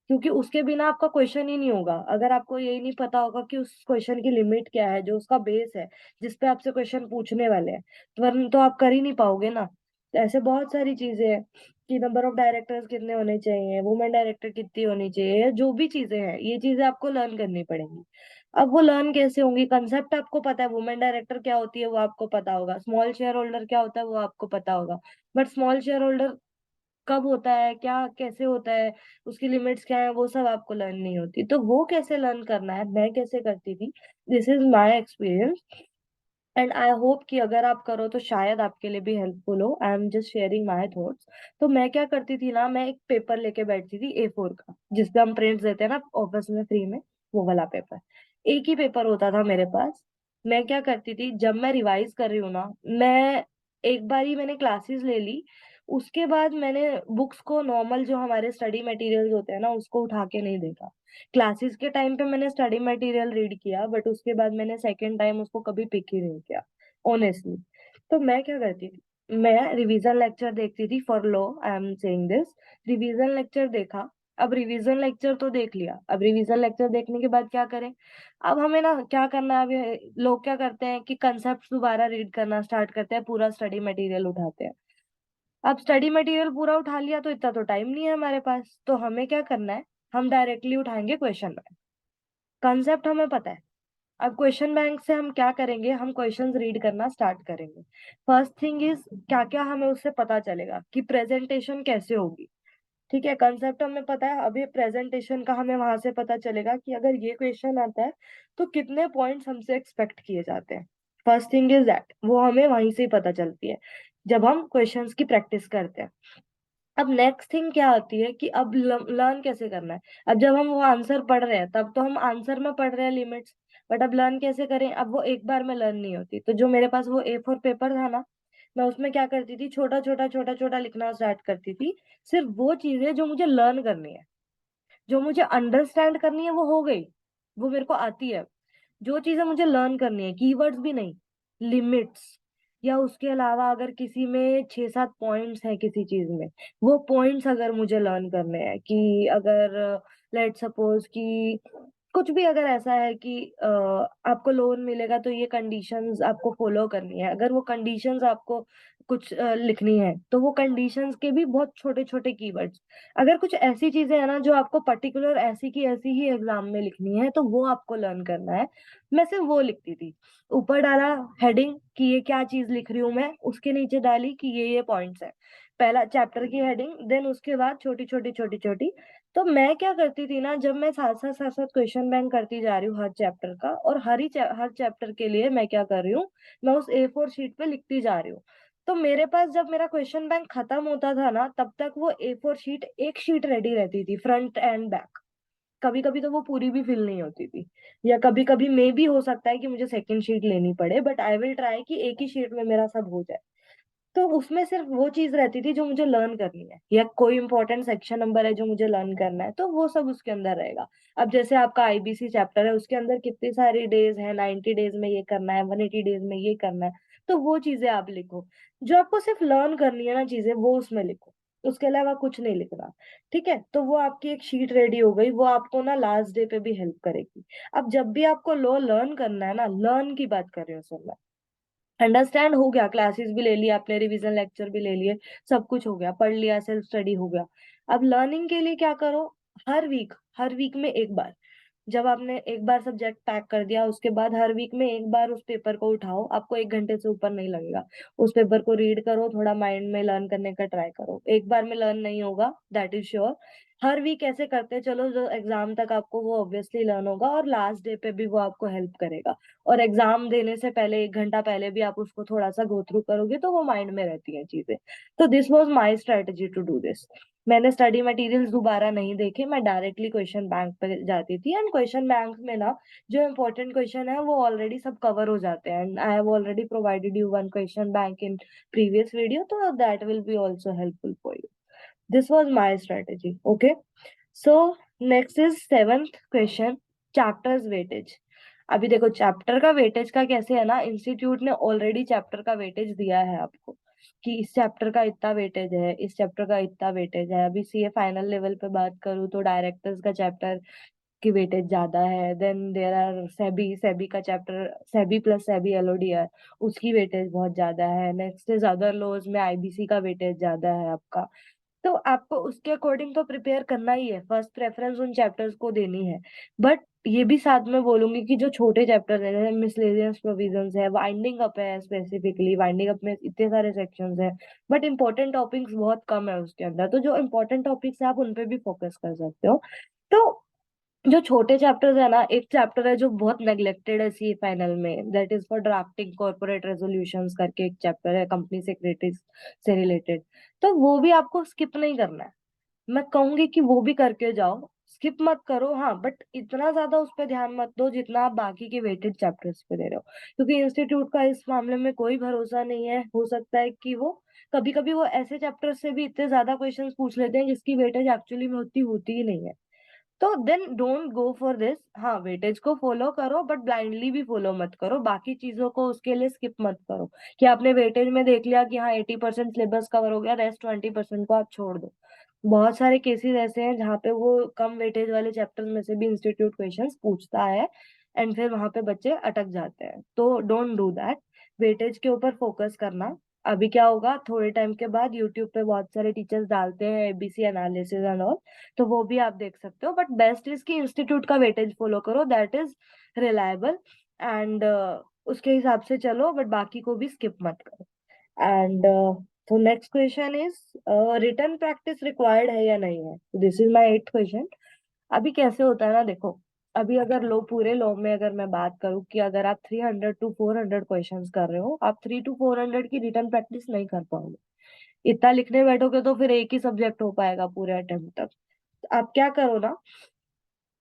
क्योंकि उसके बिना आपका क्वेश्चन ही नहीं होगा, अगर आपको यही नहीं पता होगा कि उस क्वेश्चन की लिमिट क्या है, जो उसका बेस है जिसपे आपसे क्वेश्चन पूछने वाले हैं, तो वरना तो आप कर ही नहीं पाओगे ना। तो ऐसे बहुत सारी चीजें हैं कि नंबर ऑफ डायरेक्टर्स कितने होने चाहिए, वुमेन डायरेक्टर कितनी होनी चाहिए, जो भी चीजें हैं ये चीजें आपको लर्न करनी पड़ेंगी। अब वो लर्न कैसे होंगी, कंसेप्ट आपको पता है, वुमेन डायरेक्टर क्या होती है वो आपको पता होगा, स्मॉल शेयर होल्डर क्या होता है वो आपको पता होगा, बट स्मॉल शेयर होल्डर कब होता है, क्या कैसे होता है, उसकी लिमिट्स क्या है, वो सब आपको लर्न नहीं होती। तो वो कैसे लर्न करना है, मैं कैसे करती थी, this is my experience. And I hope कि अगर आप करो तो शायद आपके लिए भी हेल्पफुल हो। I am just sharing my thoughts. तो मैं क्या करती थी ना, मैं एक पेपर लेके बैठती थी A4 का, जिसपे हम प्रिंट्स देते हैं ना ऑफिस में फ्री में, वो वाला पेपर। एक ही पेपर होता था मेरे पास। मैं क्या करती थी, जब मैं रिवाइज कर रही हूँ ना, मैं एक बार ही मैंने क्लासेस ले ली, उसके बाद मैंने बुक्स को, नॉर्मल जो हमारे स्टडी मटेरियल्स होते हैं ना, उसको उठा के नहीं देखा। क्लासेस के टाइम पे मैंने स्टडी मटेरियल रीड किया, बट उसके बाद मैंने सेकेंड टाइम उसको कभी पिक ही नहीं किया, ऑनेस्टली। तो मैं क्या करती थी, मैं रिवीजन लेक्चर देखती थी for low, I am saying this. Revision lecture देखा। अब रिवीजन लेक्चर तो देख लिया, अब रिवीजन लेक्चर देखने के बाद क्या करें? अब हमें ना क्या करना है, अभी लोग क्या करते हैं कि कंसेप्ट दोबारा रीड करना स्टार्ट करते हैं, पूरा स्टडी मटेरियल उठाते हैं। अब स्टडी मटेरियल पूरा उठा लिया तो इतना तो टाइम नहीं है हमारे पास, तो हमें क्या करना है, हम डायरेक्टली उठाएंगे क्वेश्चन बैंक। कंसेप्ट हमें पता है। अब क्वेश्चन बैंक से हम क्या करेंगे, हम क्वेश्चंस रीड करना स्टार्ट करेंगे। फर्स्ट थिंग इज, क्या क्या हमें उससे पता चलेगा कि प्रेजेंटेशन कैसे होगी। ठीक है, कंसेप्ट हमें पता है, अभी प्रेजेंटेशन का हमें वहां से पता चलेगा कि अगर ये क्वेश्चन आता है तो कितने पॉइंट्स हमसे एक्सपेक्ट किए जाते हैं। फर्स्ट थिंग इज दैट, वो हमें वहीं से ही पता चलती है जब हम क्वेश्चंस की प्रैक्टिस करते हैं। अब नेक्स्ट थिंग क्या आती है कि अब लर्न कैसे करना है। अब जब हम वो आंसर पढ़ रहे हैं तब तो हम आंसर में पढ़ रहे हैं लिमिट्स, बट अब लर्न कैसे करें? अब वो एक बार में लर्न नहीं होती, तो जो मेरे पास वो A4 पेपर था ना, मैं उसमें क्या करती थी, छोटा छोटा छोटा छोटा लिखना स्टार्ट करती थी। सिर्फ वो चीजें जो मुझे लर्न करनी है, जो मुझे अंडरस्टैंड करनी है, वो हो गई, वो मेरे को आती है। जो चीजें मुझे लर्न करनी है, कीवर्ड्स भी नहीं, लिमिट्स, या उसके अलावा अगर किसी में 6-7 पॉइंट्स हैं किसी चीज में, वो पॉइंट्स अगर मुझे लर्न करने हैं, कि अगर लेट सपोज कि कुछ भी अगर ऐसा है कि आपको लोन मिलेगा तो ये कंडीशंस आपको फॉलो करनी है, अगर वो कंडीशंस आपको कुछ लिखनी है, तो वो कंडीशंस के भी बहुत छोटे छोटे कीवर्ड्स। अगर कुछ ऐसी चीजें हैं ना जो आपको पर्टिकुलर ऐसी की ऐसी ही एग्जाम में लिखनी है, तो वो आपको लर्न करना है। मैं सिर्फ वो लिखती थी, ऊपर डाला हेडिंग कि ये क्या चीज लिख रही हूँ मैं, उसके नीचे डाली कि ये पॉइंट्स है, पहला चैप्टर की हेडिंग, देन उसके बाद छोटी छोटी छोटी छोटी। तो मैं क्या करती थी ना, जब मैं साथ साथ क्वेश्चन बैंक करती जा रही हूँ हर चैप्टर का, और हर चैप्टर के लिए मैं क्या कर रही हूँ, मैं उस A4 शीट पे लिखती जा रही हूँ। तो मेरे पास जब मेरा क्वेश्चन बैंक खत्म होता था ना, तब तक वो A4 शीट, एक शीट रेडी रहती थी, फ्रंट एंड बैक। कभी कभी तो वो पूरी भी फिल नहीं होती थी, या कभी कभी मे भी हो सकता है कि मुझे सेकंड शीट लेनी पड़े, बट आई विल ट्राई कि एक ही शीट में मेरा सब हो जाए। तो उसमें सिर्फ वो चीज रहती थी जो मुझे लर्न करनी है, या कोई इंपॉर्टेंट सेक्शन नंबर है जो मुझे लर्न करना है, तो वो सब उसके अंदर रहेगा। अब जैसे आपका IBC चैप्टर है, उसके अंदर कितनी सारी डेज है, 90 डेज में ये करना है, 180 डेज में ये करना है, तो वो चीजें आप लिखो। जो आपको सिर्फ लर्न करनी है ना चीजें, वो उसमें लिखो, उसके अलावा कुछ नहीं लिखना। ठीक है, तो वो आपकी एक शीट रेडी हो गई, वो आपको ना लास्ट डे पे भी हेल्प करेगी। अब जब भी आपको लो लर्न करना है ना, लर्न की बात कर रही हूँ सर, अंडरस्टैंड हो गया, क्लासेस भी ले लिया आपने, रिवीजन लेक्चर भी ले लिए, सब कुछ हो गया, पढ़ लिया, सेल्फ स्टडी हो गया। अब लर्निंग के लिए क्या करो, हर वीक में एक बार, जब आपने एक बार सब्जेक्ट पैक कर दिया, उसके बाद हर वीक में एक बार उस पेपर को उठाओ, आपको 1 घंटे से ऊपर नहीं लगेगा। उस पेपर को रीड करो, थोड़ा माइंड में लर्न करने का ट्राई करो, एक बार में लर्न नहीं होगा, दैट इज श्योर। हर वीक ऐसे करते चलो, जो एग्जाम तक आपको वो ऑब्वियसली लर्न होगा, और लास्ट डे पे भी वो आपको हेल्प करेगा। और एग्जाम देने से पहले 1 घंटा पहले भी आप उसको थोड़ा सा गो थ्रू करोगे, तो वो माइंड में रहती हैं चीजें। तो this was my strategy to do this. मैंने स्टडी मटेरियल्स दोबारा नहीं देखे, मैं डायरेक्टली क्वेश्चन बैंक पे जाती थी, एंड क्वेश्चन बैंक में ना जो इम्पोर्टेंट क्वेश्चन है वो ऑलरेडी सब कवर हो जाते हैं, and I have already provided you one question bank in previous video, तो that will be also helpful for you. This was my strategy, okay. So next is seventh question, chapters weightage. अभी देखो, चैप्टर का वेटेज का कैसे है ना, इंस्टीट्यूट ने ऑलरेडी चैप्टर का वेटेज दिया है आपको, कि इस चैप्टर का इतना वेटेज है, इस चैप्टर का इतना वेटेज है। अभी CA फाइनल लेवल पे बात करूँ तो डायरेक्टर्स का चैप्टर की वेटेज ज्यादा है, then there are SEBI, SEBI का chapter, SEBI plus SEBI LODR, उसकी वेटेज बहुत ज्यादा है। नेक्स्ट इज अदर लॉज में IBC का वेटेज ज्यादा है आपका। तो आपको उसके अकॉर्डिंग तो प्रिपेयर करना ही है, फर्स्ट प्रेफरेंस उन चैप्टर्स को देनी है। बट ये भी साथ में बोलूंगी कि जो छोटे चैप्टर है, जैसे मिसलेनियस प्रोविजंस है, वाइंडिंग अप है, स्पेसिफिकली वाइंडिंग अप में इतने सारे सेक्शंस हैं, बट इंपॉर्टेंट टॉपिक्स बहुत कम है उसके अंदर, तो जो इंपॉर्टेंट टॉपिक्स है आप उन पे भी फोकस कर सकते हो। तो जो छोटे चैप्टर्स है ना, एक चैप्टर है जो बहुत नेग्लेक्टेड है CA फाइनल में, that is for drafting corporate resolutions करके एक चैप्टर है, कंपनी सेक्रेटरी से रिलेटेड। तो वो भी आपको स्किप नहीं करना है, मैं कहूंगी कि वो भी करके जाओ, स्किप मत करो, हाँ, बट इतना ज्यादा उस पर ध्यान मत दो जितना आप बाकी के वेटेड चैप्टर्स पे दे रहे हो, क्योंकि इंस्टीट्यूट का इस मामले में कोई भरोसा नहीं है। हो सकता है कि वो कभी कभी वो ऐसे चैप्टर्स से भी इतने ज्यादा क्वेश्चंस पूछ लेते हैं जिसकी वेटेज एक्चुअली में उतनी होती ही नहीं है। तो then don't go for this. हाँ, वेटेज को फॉलो करो बट ब्लाइंडली भी फॉलो मत करो, बाकी चीजों को उसके लिए स्किप मत करो कि आपने वेटेज में देख लिया कि हाँ 80% सिलेबस कवर हो गया, रेस्ट 20% को आप छोड़ दो। बहुत सारे केसेस ऐसे हैं जहाँ पे वो कम वेटेज वाले चैप्टर्स में से भी इंस्टीट्यूट क्वेश्चंस पूछता है, एंड फिर वहां पे बच्चे अटक जाते हैं। तो डोंट डू दैट, वेटेज के ऊपर फोकस करना। अभी क्या होगा, थोड़े टाइम के बाद यूट्यूब पे बहुत सारे टीचर्स डालते हैं एबीसी एनालिसिस एंड ऑल, तो वो भी आप देख सकते हो, बट बेस्ट इज कि इंस्टीट्यूट का वेटेज फॉलो करो, दैट इज रिलायबल, एंड उसके हिसाब से चलो, बट बाकी को भी स्किप मत करो। एंड तो next question is, written practice required है या नहीं है, this is my eight question. अभी कैसे होता है ना, देखो, अभी अगर लो पूरे लो में अगर मैं बात करूं कि अगर आप 300 to 400 क्वेश्चंस कर रहे हो, आप 3 to 400 की रिटन प्रैक्टिस नहीं कर पाओगे। इतना लिखने बैठोगे तो फिर एक ही सब्जेक्ट हो पाएगा पूरे अटेम्प्ट तक। आप क्या करो ना,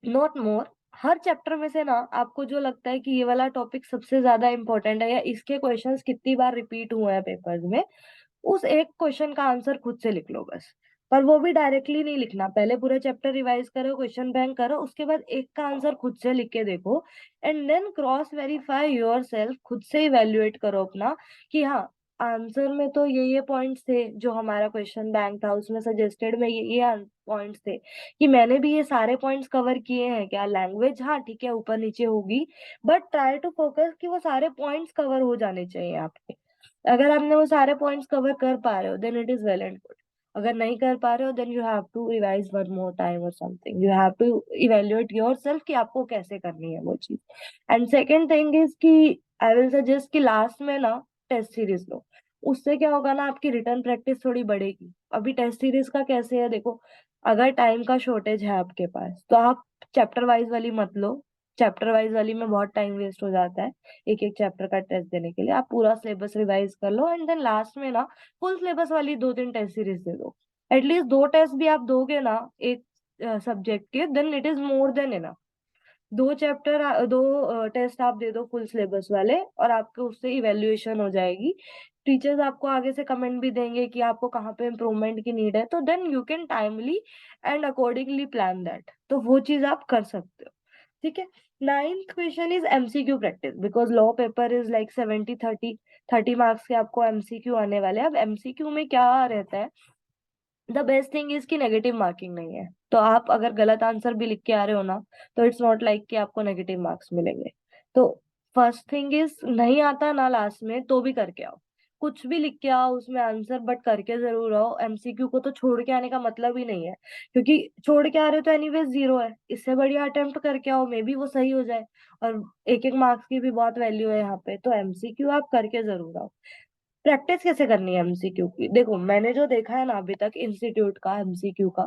नोट मोर, हर चैप्टर में से ना आपको जो लगता है कि ये वाला टॉपिक सबसे ज्यादा इंपॉर्टेंट है या इसके क्वेश्चंस कितनी बार रिपीट हुए हैं पेपर्स में, उस एक क्वेश्चन का आंसर खुद से लिख लो बस। पर वो भी डायरेक्टली नहीं लिखना, पहले पूरा चैप्टर रिवाइज करो, क्वेश्चन बैंक करो, उसके बाद एक का आंसर खुद से लिख के देखो, and then cross verify yourself, खुद से इवेल्युएट करो अपना कि हाँ, आंसर में तो ये पॉइंट्स थे, जो हमारा क्वेश्चन बैंक था उसमें सजेस्टेड में ये पॉइंट्स थे, कि मैंने भी ये सारे पॉइंट्स कवर किए हैं क्या। लैंग्वेज हाँ ठीक है ऊपर नीचे होगी, बट ट्राई टू फोकस कि वो सारे पॉइंट्स कवर हो जाने चाहिए आपके। अगर आपने वो सारे पॉइंट्स कवर कर पा रहे हो then it is well and good. अगर नहीं कर पा रहे हो then you have to revise one more time और something, you have to evaluate yourself कि आपको कैसे करनी है वो चीज। एंड सेकेंड थिंग इज कि आई विल सजेस्ट कि लास्ट में ना टेस्ट सीरीज लो। उससे क्या होगा ना, आपकी रिटर्न प्रैक्टिस थोड़ी बढ़ेगी। अभी टेस्ट सीरीज का कैसे है देखो, अगर टाइम का शॉर्टेज है आपके पास तो आप चैप्टर वाइज वाली मत लो। चैप्टर वाइज वाली में बहुत टाइम वेस्ट हो जाता है एक एक चैप्टर का टेस्ट देने के लिए। आप पूरा सिलेबस रिवाइज कर लो एंड देन लास्ट में ना फुल सिलेबस वाली 2 3 टेस्ट सीरीज दे दो। एटलीस्ट 2 टेस्ट भी आप दोगे ना एक सब्जेक्ट के, then it is more than enough. 2 test आप दे दो फुल सिलेबस वाले, और आपको उससे इवेल्युएशन हो जाएगी। टीचर्स आपको आगे से कमेंट भी देंगे कि आपको कहाँ पे इम्प्रूवमेंट की नीड है, तो then you can timely and accordingly plan that, तो वो चीज आप कर सकते हो। ठीक है। Ninth question is MCQ practice, because law paper is like 70 30, 30 marks के आपको एमसीक्यू आने वाले हैं। अब एमसीक्यू में क्या रहता है, द बेस्ट थिंग इज कि नेगेटिव मार्किंग नहीं है, तो आप अगर गलत आंसर भी लिख के आ रहे हो ना, तो इट्स नॉट लाइक कि आपको नेगेटिव मार्क्स मिलेंगे। तो फर्स्ट थिंग इज, नहीं आता ना लास्ट में तो भी करके आओ, कुछ भी लिख के आओ उसमें आंसर, बट करके जरूर आओ। एमसीक्यू को तो छोड़ के आने का मतलब ही नहीं है, क्योंकि छोड़ के आ रहे हो तो एनीवेज जीरो है, इससे बढ़िया अटेम्प्ट करके आओ, मे बी वो सही हो जाए। और एक एक मार्क्स की भी बहुत वैल्यू है यहाँ पे, तो एमसीक्यू आप करके जरूर आओ। प्रैक्टिस कैसे करनी है एमसीक्यू की, देखो मैंने जो देखा है ना अभी तक इंस्टीट्यूट का एमसीक्यू का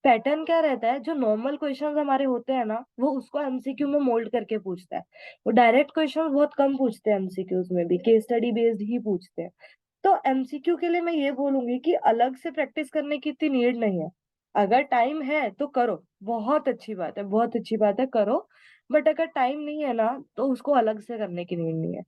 पैटर्न क्या रहता है, जो नॉर्मल क्वेश्चंस हमारे होते हैं ना वो उसको एमसीक्यू में मोल्ड करके पूछता है। वो डायरेक्ट क्वेश्चंस बहुत कम पूछते हैं एमसीक्यूज में भी, केस स्टडी बेस्ड ही पूछते हैं। तो एमसीक्यू के लिए मैं ये बोलूंगी कि अलग से प्रैक्टिस करने की इतनी नीड नहीं है। अगर टाइम है तो करो, बहुत अच्छी बात है, बहुत अच्छी बात है, करो। बट अगर टाइम नहीं है ना तो उसको अलग से करने की नीड नहीं है।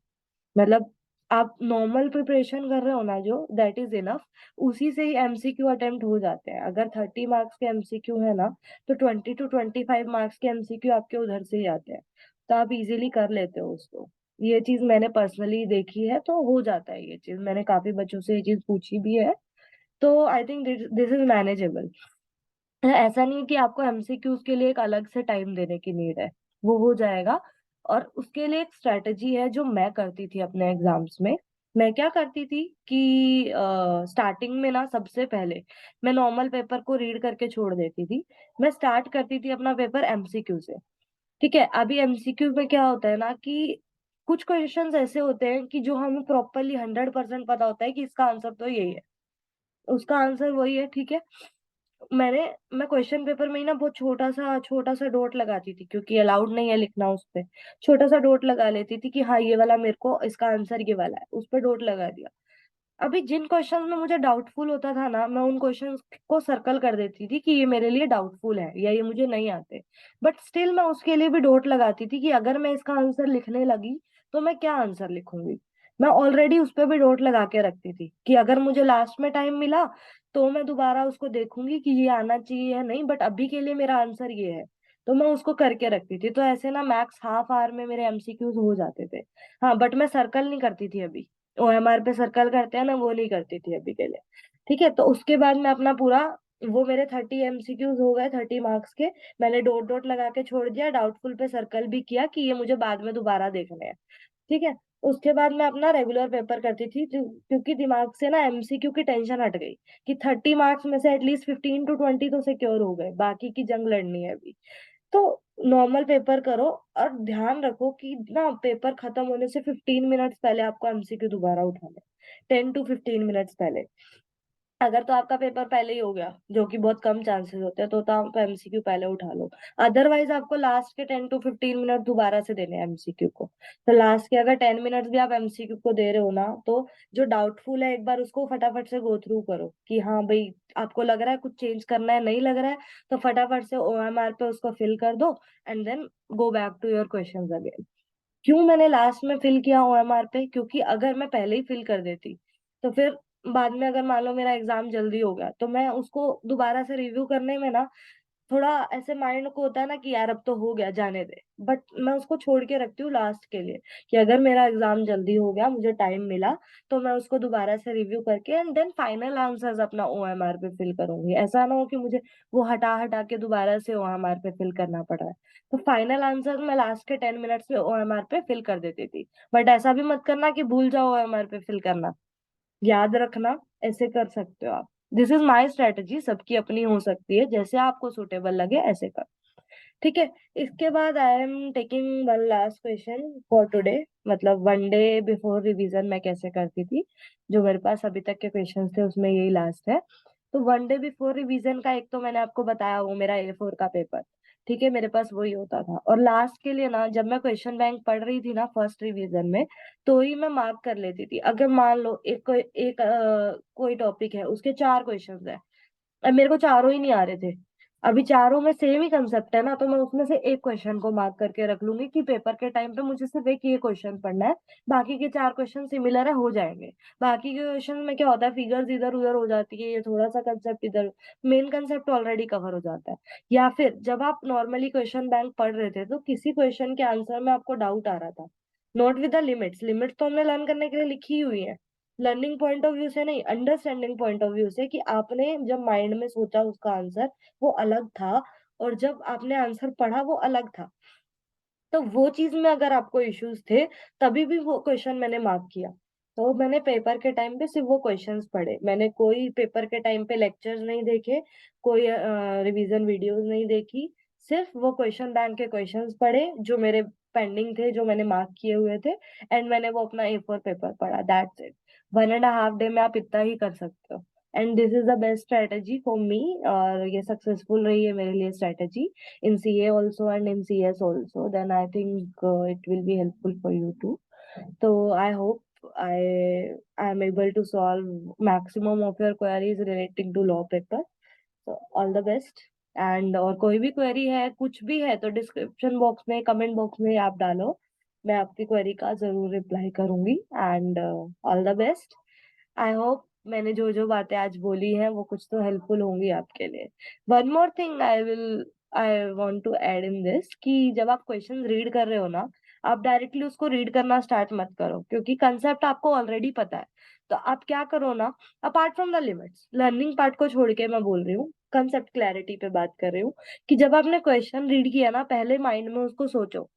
मतलब आप नॉर्मल प्रिपरेशन कर रहे हो ना जो, दैट इज इनफ। उसी से ही एमसीक्यू अटेम्प्ट हो जाते हैं। अगर 30 मार्क्स के एमसीक्यू है ना, तो 20 to 25 मार्क्स के एमसीक्यू आपके उधर से ही आते हैं, तो आप इजीली कर लेते हो उसको। ये चीज मैंने पर्सनली देखी है, तो हो जाता है ये चीज, मैंने काफी बच्चों से ये चीज पूछी भी है। तो I think this is manageable. ऐसा नहीं कि आपको एमसीक्यूज के लिए एक अलग से टाइम देने की नीड है, वो हो जाएगा। और उसके लिए एक स्ट्रेटजी है जो मैं करती थी अपने एग्जाम्स में। मैं क्या करती थी कि स्टार्टिंग में ना सबसे पहले मैं नॉर्मल पेपर को रीड करके छोड़ देती थी। मैं स्टार्ट करती थी अपना पेपर एमसीक्यू से। ठीक है। अभी एमसीक्यू में क्या होता है ना कि कुछ क्वेश्चंस ऐसे होते हैं कि जो हमें प्रॉपरली 100% पता होता है कि इसका आंसर तो यही है, उसका आंसर वही है। ठीक है। मैं क्वेश्चन पेपर में ही ना बहुत छोटा सा डॉट लगाती थी, क्योंकि अलाउड नहीं है लिखना उस पे। छोटा सा डॉट लगा लेती थी कि हाँ ये वाला मेरे को इसका आंसर ये वाला है, उस पर डॉट लगा दिया। अभी जिन क्वेश्चंस में मुझे डाउटफुल होता था ना, मैं उन क्वेश्चंस को सर्कल कर देती थी कि ये मेरे लिए डाउटफुल है या ये मुझे नहीं आते। बट स्टिल मैं उसके लिए भी डॉट लगाती थी कि अगर मैं इसका आंसर लिखने लगी तो मैं क्या आंसर लिखूंगी। मैं ऑलरेडी उस पर भी डॉट लगा के रखती थी कि अगर मुझे लास्ट में टाइम मिला तो मैं दोबारा उसको देखूंगी कि ये आना चाहिए या नहीं, बट अभी के लिए मेरा आंसर ये है। तो मैं उसको करके रखती थी, तो ऐसे ना मैक्स हाफ आवर में मेरे एमसीक्यूज हो जाते थे। हाँ, बट मैं सर्कल नहीं करती थी अभी। ओएमआर पे सर्कल करते हैं ना, वो नहीं करती थी अभी के लिए। ठीक है, तो उसके बाद मैं अपना पूरा, वो मेरे 30 एमसीक्यूज हो गए 30 मार्क्स के। मैंने डॉट डॉट लगा के छोड़ दिया, डाउटफुल पे सर्कल भी किया कि ये मुझे बाद में दोबारा देखने हैं। ठीक है। उसके बाद मैं अपना रेगुलर पेपर करती थी, क्योंकि दिमाग से ना एमसीक्यू की टेंशन हट गई कि 30 मार्क्स में से एटलीस्ट 15 to 20 तो सिक्योर हो गए, बाकी की जंग लड़नी है अभी। तो नॉर्मल पेपर करो, और ध्यान रखो कि ना पेपर खत्म होने से 15 मिनट्स पहले आपको एमसीक्यू दोबारा उठाना है, 10 to 15 मिनट्स पहले। अगर तो आपका पेपर पहले ही हो गया, जो कि बहुत कम चांसेस होते हैं, तो आप एमसीक्यू पहले उठा लो। अदरवाइज आपको लास्ट के 10 to 15 मिनट दोबारा से देने हैं एमसीक्यू को। तो लास्ट के अगर 10 मिनट्स भी आप एमसीक्यू को दे रहे हो ना, तो जो डाउटफुल है एक बार उसको फटाफट से गो थ्रू करो कि हाँ भाई, आपको लग रहा है कुछ चेंज करना है, नहीं लग रहा है, तो फटाफट से ओएमआर पे उसको फिल कर दो, and then go back to your questions again. क्यों मैंने लास्ट में फिल किया ओएमआर पे? क्योंकि अगर मैं पहले ही फिल कर देती तो फिर बाद में अगर मान लो मेरा एग्जाम जल्दी हो गया, तो मैं उसको दोबारा से रिव्यू करने में ना, थोड़ा ऐसे माइंड को होता है ना कि यार अब तो हो गया, जाने दे। बट मैं उसको छोड़ के रखती हूँ लास्ट के लिए, कि अगर मेरा एग्जाम जल्दी हो गया, मुझे टाइम मिला, तो मैं उसको दोबारा से रिव्यू करके एंड देन फाइनल आंसर्स अपना ओएमआर पे फिल करूंगी। ऐसा ना हो कि मुझे वो हटा हटा के दोबारा से ओएमआर पे फिल करना पड़ रहा है। तो फाइनल आंसर मैं लास्ट के 10 मिनट्स में ओएमआर पे फिल कर देती थी। बट ऐसा भी मत करना कि भूल जाओ ओएमआर पे फिल करना, याद रखना। ऐसे कर सकते हो आप। दिस इज माई स्ट्रेटेजी, सबकी अपनी हो सकती है, जैसे आपको सुटेबल लगे ऐसे कर। ठीक है। इसके बाद I am taking one last question for today. मतलब वन डे बिफोर रिवीजन मैं कैसे करती थी, जो मेरे पास अभी तक के क्वेश्चंस थे उसमें यही लास्ट है। तो वन डे बिफोर रिवीजन का एक तो मैंने आपको बताया, वो मेरा A4 का पेपर। ठीक है, मेरे पास वही होता था। और लास्ट के लिए ना, जब मैं क्वेश्चन बैंक पढ़ रही थी ना फर्स्ट रिवीजन में, तो ही मैं मार्क कर लेती थी। अगर मान लो कोई टॉपिक है, उसके 4 क्वेश्चंस है, अब मेरे को चारों ही नहीं आ रहे थे, अभी चारों में सेम ही कंसेप्ट है ना, तो मैं उसमें से एक क्वेश्चन को मार्क करके रख लूंगी कि पेपर के टाइम पे मुझे सिर्फ एक ये क्वेश्चन पढ़ना है। बाकी के 4 क्वेश्चन सिमिलर है, हो जाएंगे। बाकी के क्वेश्चन में क्या होता है, फिगर्स इधर उधर हो जाती है, ये थोड़ा सा कंसेप्ट इधर, मेन कंसेप्ट ऑलरेडी कवर हो जाता है। या फिर जब आप नॉर्मली क्वेश्चन बैंक पढ़ रहे थे, तो किसी क्वेश्चन के आंसर में आपको डाउट आ रहा था, not with the limits, limits तो हमने लर्न करने के लिए लिखी ही हुई है, लर्निंग पॉइंट ऑफ व्यू से नहीं, अंडरस्टैंडिंग पॉइंट ऑफ व्यू से, कि आपने जब माइंड में सोचा उसका आंसर वो अलग था, और जब आपने आंसर पढ़ा वो अलग था। तो वो चीज में अगर आपको इश्यूज थे, तभी भी वो क्वेश्चन मैंने मार्क किया। तो मैंने पेपर के टाइम पे सिर्फ वो क्वेश्चंस पढ़े, मैंने कोई पेपर के टाइम पे लेक्चर्स नहीं देखे, कोई रिवीजन वीडियोस नहीं देखी। सिर्फ वो क्वेश्चन बैंक के क्वेश्चंस पढ़े जो मेरे पेंडिंग थे, जो मैंने मार्क किए हुए थे, एंड मैंने वो अपना A4 पेपर पढ़ा, दैट्स इट। 1.5 डे में आप इतना ही कर सकते हो, and this is the best strategy for me. और ये सक्सेसफुल रही है मेरे लिए strategy in CA also and in CS also, then I think it will be helpful for you too. So I hope I am able to solve maximum of your queries relating to law paper. So all the best. And और कोई भी क्वेरी है, कुछ भी है, तो डिस्क्रिप्शन बॉक्स में, कमेंट बॉक्स में आप डालो, मैं आपकी क्वेरी का जरूर रिप्लाई करूंगी। And all the best. I hope मैंने जो जो बातें आज बोली हैं वो कुछ तो हेल्पफुल होंगी आपके लिए। One more thing I want to add in this, कि जब आप क्वेश्चंस रीड कर रहे हो ना, आप डायरेक्टली उसको रीड करना स्टार्ट मत करो, क्योंकि कंसेप्ट आपको ऑलरेडी पता है। तो आप क्या करो ना, apart from the limits, learning part को छोड़ के मैं बोल रही हूँ, कंसेप्ट क्लैरिटी पे बात कर रही हूँ, कि जब आपने क्वेश्चन रीड किया ना, पहले माइंड में उसको सोचो।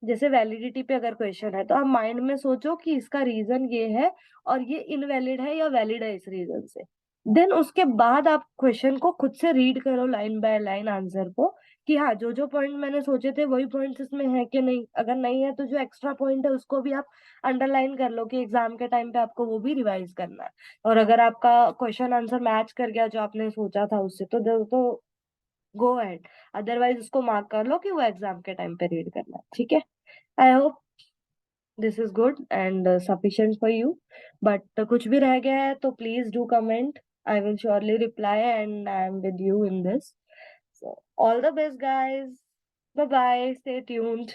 जैसे वैलिडिटी पे अगर क्वेश्चन है, तो आप माइंड में सोचो कि इसका रीजन ये है, और ये इनवैलिड है या वैलिड है इस रीजन से। देन उसके बाद आप क्वेश्चन को खुद से रीड करो लाइन बाय लाइन आंसर को, कि हाँ, जो जो पॉइंट मैंने सोचे थे वही पॉइंट्स इसमें है कि नहीं। अगर नहीं है तो जो एक्स्ट्रा पॉइंट है उसको भी आप अंडरलाइन कर लो, कि एग्जाम के टाइम पे आपको वो भी रिवाइज करना है। और अगर आपका क्वेश्चन आंसर मैच कर गया जो आपने सोचा था उससे, तो गो अहेड। अदरवाइज उसको मार्क कर लो कि वो एग्जाम के टाइम पे रीड करना है। ठीक है। I hope this is good and sufficient for you, but कुछ भी रह गया है तो please do comment. I will surely reply and I am with you in this. So all the best, guys. Bye bye. Stay tuned.